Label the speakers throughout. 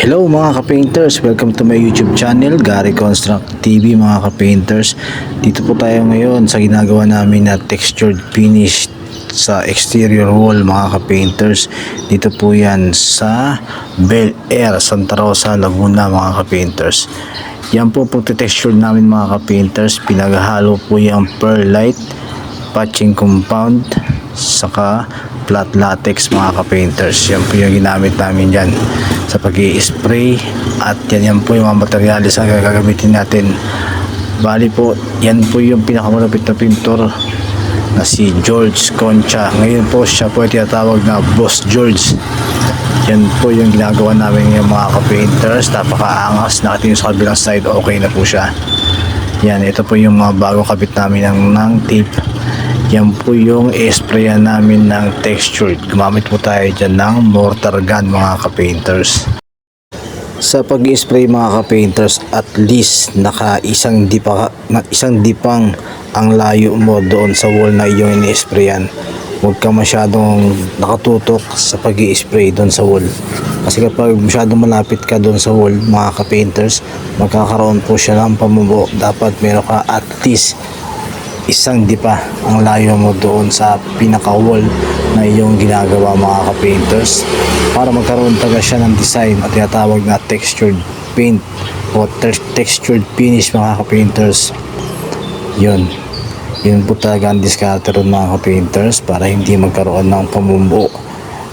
Speaker 1: Hello mga ka-painters, welcome to my YouTube channel, Gary Construct TV mga ka-painters. Dito po tayo ngayon sa ginagawa namin na textured finish sa exterior wall mga ka-painters. Dito po yan sa Bel Air, Santa Rosa, Laguna mga ka-painters. Yan po textured namin mga ka-painters. Pinaghalo po yung perlite, patching compound, saka flat latex mga ka-painters. Yan po yung ginamit namin dyan sa pag-i-spray, at yan po yung mga materyales na gagamitin natin. Bali po, yan po yung pinakamalapit na pintor na si George Concha. Ngayon po siya po ay tinatawag na Boss George. Yan po yung ginagawa namin yung mga ka-painters. Napakaangas, nakatingin sa kabilang side, okay na po siya. Yan, ito po yung mga bagong kabit namin ng tape. Yan po yung sprayan namin ng textured. Gumamit po tayo dyan ng mortar gun mga ka-painters. Sa pag-spray mga ka-painters, at least isang dipang ang layo mo doon sa wall na iyong ini-sprayan. Huwag ka masyadong nakatutok sa pag-i-spray doon sa wall. Kasi kapag masyadong malapit ka doon sa wall mga ka-painters, magkakaroon po siya ng pamubo. Dapat meron ka at least isang dipa ang layo mo doon sa pinaka-wall na iyong ginagawa mga ka-painters, para magkaroon talaga siya ng design at tinatawag na textured paint o textured finish mga ka-painters. Yun po talaga ang diskarte ron mga ka-painters, para hindi magkaroon ng pamumuo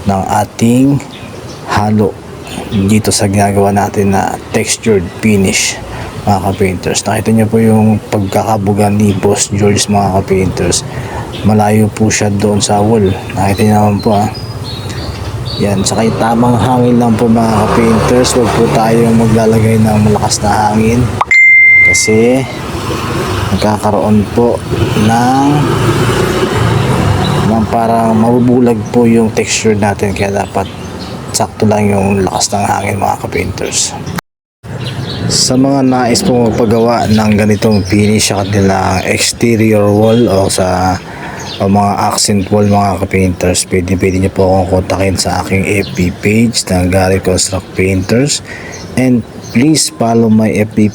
Speaker 1: ng ating halo dito sa ginagawa natin na textured finish mga ka-painters. Nakita niyo po yung pagkakabuga ni Boss George mga ka-painters. Malayo po siya doon sa wall. Nakita niyo naman po yan, saka tamang hangin lang po mga ka-painters. Huwag po tayong maglalagay ng malakas na hangin, kasi magkakaroon po ng parang mabubulag po yung texture natin. Kaya dapat sakto lang yung lakas ng hangin mga ka-painters. Sa mga nais pong magpagawa ng ganitong finish sa kanilang exterior wall o mga accent wall mga ka-painters, pwede nyo po akong kontakin sa aking FB page ng Gary Construct Painters, and please follow my FB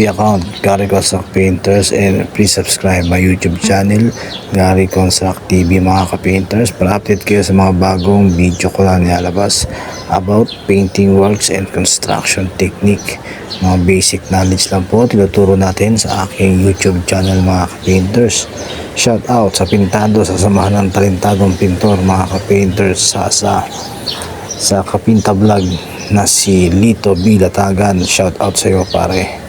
Speaker 1: account Gary Construct Painters, and please subscribe my YouTube channel Gary Construct TV mga ka-painters, para update kayo sa mga bagong video ko na nilalabas about painting works and construction technique. Mga basic knowledge lang po tinuturo natin sa aking YouTube channel mga ka-painters. Shout out sa pintado, sa samahan ng talentadong pintor mga ka-painters, sa kapinta vlog na si Lito B. Latagan. Shout out sa iyo pare.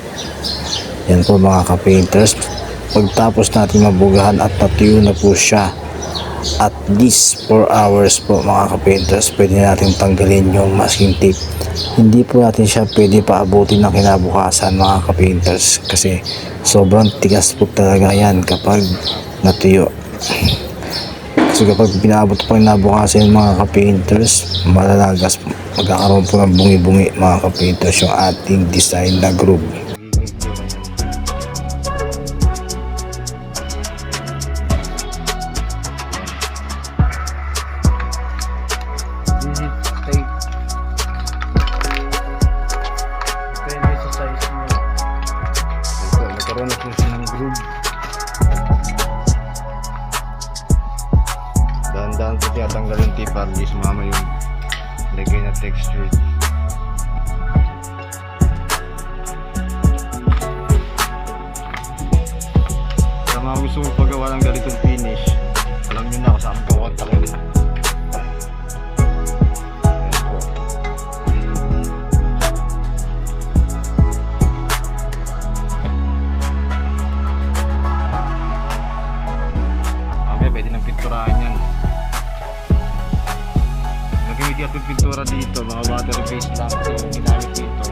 Speaker 1: Yan po mga ka-painters, pagtapos natin mabugahan at natuyo na po siya at least 4 hours po mga ka-painters, pwede natin tanggalin yung masking tape. Hindi po natin siya pwede paabutin ng kinabukasan mga ka-painters, kasi sobrang tigas po talaga yan kapag natuyo. Kasi kapag pinaabot po kinabukasan mga ka-painters, malalagas, magkakaroon po ng bungi-bungi mga ka-painters yung ating design na groove. Nagkaroon na po siya ng groove. Dahan-dahan po tinatanggal yung tape para di sumama yung lagay na texture. Sa mga gusto mo paggawa ng ganitong finish, alam nyo na kung saan magkakontakin na. Pwede ng pinturahan yan. Naging hindi at pintura dito, mga water based lang. So ginamit dito